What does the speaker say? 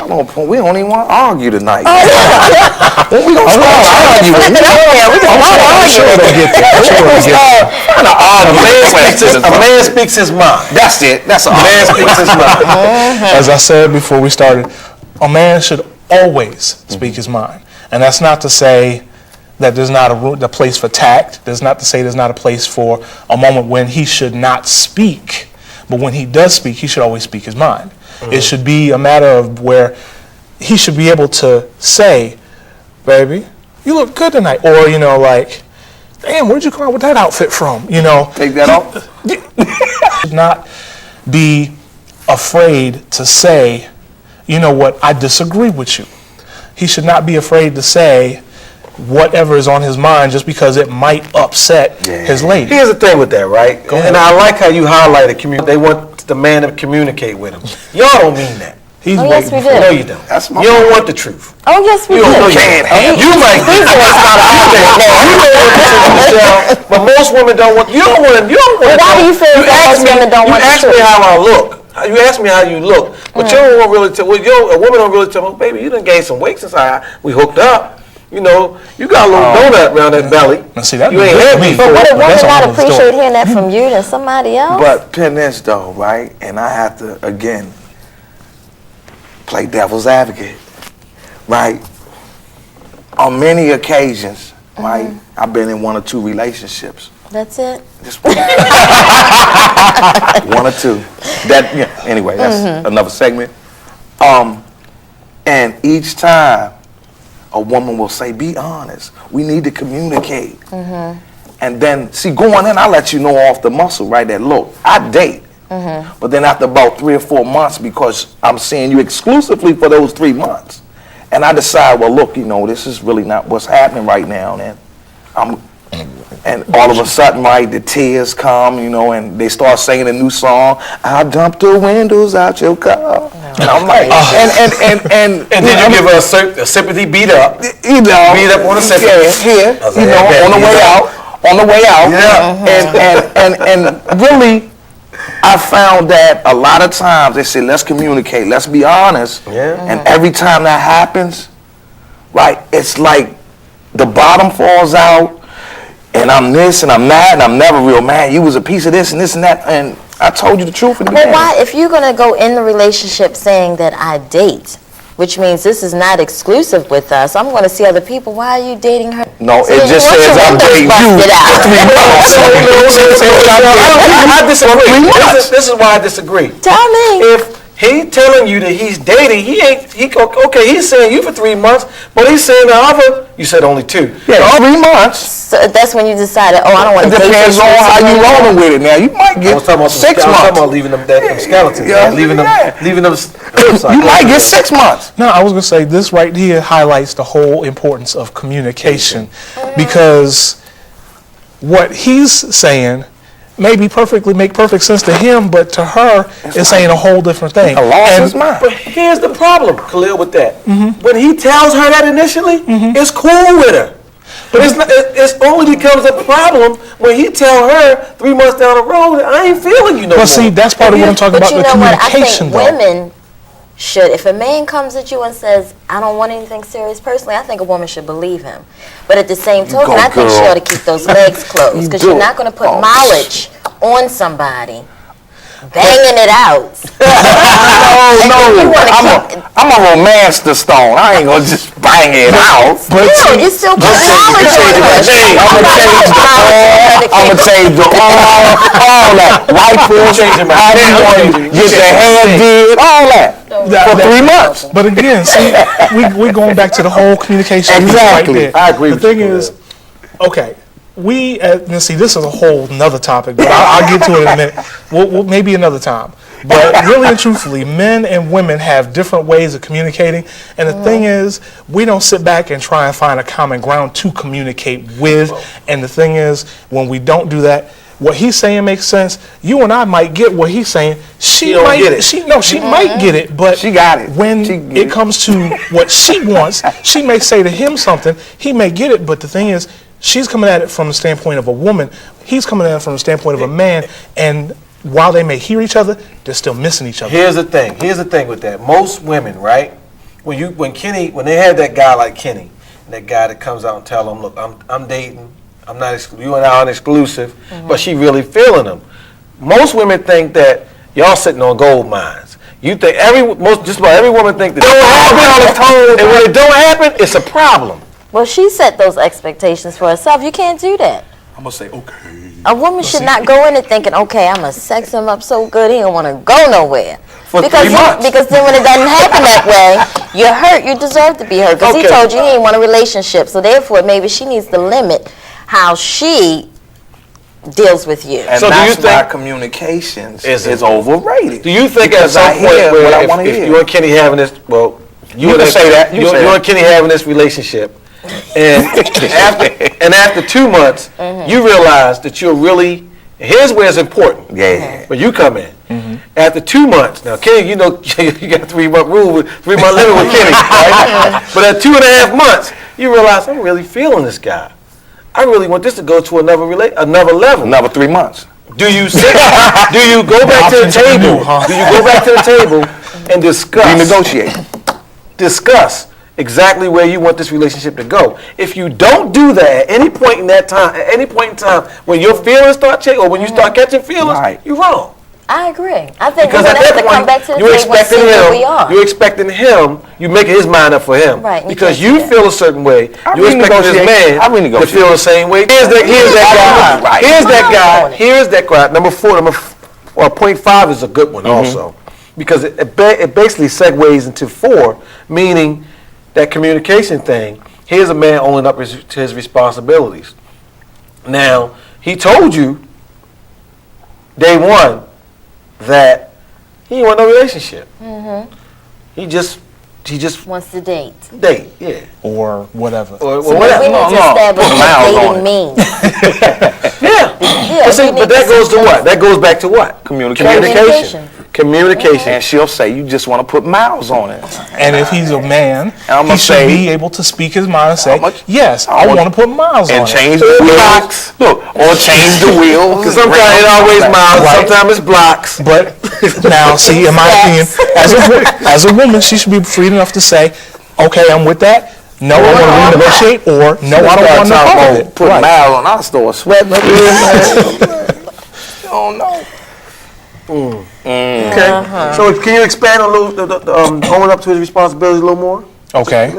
We don't even want to argue tonight. Oh, yeah. We gonna start arguing. A man speaks his mind. That's it. That's all. A man speaks his mind. As I said before we started, a man should always speak his mind. And that's not to say that there's not a place for tact. That's not to say there's not a place for a moment when he should not speak. But when he does speak, he should always speak his mind. It should be a matter of where he should be able to say, baby, you look good tonight. Or, like, damn, where'd you come out with that outfit from? Take that off. Should not be afraid to say, you know what, I disagree with you. He should not be afraid to say whatever is on his mind just because it might upset his lady. Here's the thing with that, right? And I like how you highlighted they want the man to communicate with them. Y'all don't mean that. He's yes, we do. No, you don't. You don't want the truth. Oh, yes, we do. You might. But most women don't want. You don't want. Why do you feel most women don't want the truth? You ask me how I look. You ask me how you look, but you don't really tell. Well, a woman don't really tell me, baby, you done gained some weight since we hooked up. You got a little donut around that belly. Now see, that you ain't had me. But would a woman not appreciate hearing that from you than somebody else? But pin this though, right? And I have to again play devil's advocate, right? On many occasions, right? I've been in 1 or 2 relationships. That's it. Just 1 or 2. Anyway, that's another segment. And each time a woman will say, be honest. We need to communicate. And then, see, going in, I let you know off the muscle, right? That look, I date. But then after about 3 or 4 months, because I'm seeing you exclusively for those 3 months, and I decide, well, look, this is really not what's happening right now. And all of a sudden, right, the tears come, and they start singing a new song. I dumped the windows out your car. And I'm like, and then you give her a sympathy beat up. Beat up on the sympathy. Here, on the way out. Yeah. And really, I found that a lot of times they say, let's communicate, let's be honest. Yeah. And every time that happens, right, it's like the bottom falls out, and I'm this and I'm that, and I'm never real mad. You was a piece of this and this and that, and I told you the truth in the beginning. But why, if you're going to go in the relationship saying that I date, which means this is not exclusive with us, I'm going to see other people, why are you dating her? No, it just says I'm dating you for 3 months. I disagree. This is why I disagree. Tell me. If he telling you that he's dating, he's saying you for 3 months, but he's saying the other, you said only 2. Yeah, 3 months. So that's when you decided, I don't want to date this. It depends on how you rolling with it now. You might get 6 months. I was talking about leaving them skeletons. Leaving them. You might get 6 months. No, I was going to say this right here highlights the whole importance of communication, because what he's saying make perfect sense to him, but to her, it's saying a whole different thing. But here's the problem, Khalil, with that. When he tells her that initially, it's cool with her. But it only becomes a problem when he tell her 3 months down the road, I ain't feeling you no more. But see, that's part of what I'm talking about, the communication, though. I think women should, if a man comes at you and says, I don't want anything serious personally, I think a woman should believe him. But at the same token, I think she ought to keep those legs closed, because you're not going to put mileage on somebody banging it out. No. I'm a romance the stone. I ain't gonna just bang it out. But you still put mileage on it. I'm gonna change the all that. Rifles, get the hand did, all that. For 3 months. But again, see, we're going back to the whole communication. Exactly. Right I agree with you. The thing is, okay, see, this is a whole nother topic, but I'll get to it in a minute. We'll maybe another time. But really and truthfully, men and women have different ways of communicating. And the thing is, we don't sit back and try and find a common ground to communicate with. And the thing is, when we don't do that, what he's saying makes sense. You and I might get what he's saying. She might get it. She might get it, but she got it. When it comes to what she wants, she may say to him something. He may get it, but the thing is, she's coming at it from the standpoint of a woman. He's coming at it from the standpoint of a man. And while they may hear each other, they're still missing each other. Here's the thing with that. Most women, right? when they had that guy like Kenny, and that guy that comes out and tell them, look, I'm dating, I'm not you and I aren't exclusive, but she really feeling him. Most women think that y'all sitting on gold mines. You think just about every woman think that don't happen, and when it don't happen, it's a problem. Well, she set those expectations for herself. You can't do that. I'm gonna say okay. A woman should not go in it thinking, okay, I'm gonna sex him up so good he don't want to go nowhere. Because then when it doesn't happen that way, you're hurt. You deserve to be hurt because he told you he didn't want a relationship. So therefore, maybe she needs to limit how she deals with you. And so that's why communications is overrated. Do you think at some point where if you and Kenny having this, well, you can say that. You and Kenny having this relationship, and after 2 months, you realize that you're really, here's where it's important. Yeah. When you come in. After 2 months, now Kenny, you know you got 3 month rule, 3 month limit with Kenny, right? But at 2.5 months, you realize I'm really feeling this guy. I really want this to go to another level. Another 3 months. Do you go back to the table? Do you go back to the table and discuss? Renegotiate. Discuss exactly where you want this relationship to go. If you don't do that at any point in time, when your feelings start changing or when you start catching feelings, you're wrong. I agree. I think because we're going to have to come back to the table and see where we are. You're expecting him, you're making his mind up for him. Right. Because you feel a certain way, you're expecting this man to feel the same way. Here's that guy. Here's that guy. Number 4, point 5 is a good one also. Because it basically segues into 4, meaning that communication thing. Here's a man owning up to his responsibilities. Now, he told you, day 1, that he didn't want no relationship. He just wants to date. Yeah. Or whatever. Or so whatever. We need to establish what dating means. But that goes to what? That goes back to what? Communication. And she'll say, you just want to put miles on it. And if he's a man, he should be able to speak his mind and say, yes, I want to put miles on it. And change the wheels. Look, or change the wheels. Because sometimes it's always miles, sometimes it's blocks. But now, see, in my opinion, as a woman, she should be free enough to say, okay, I'm with that. No, I want to renegotiate, or no, I don't want no part of it. Put miles on our store, sweating up here, man. Oh, no. Okay. So can you expand on owning up to his responsibilities a little more? Okay.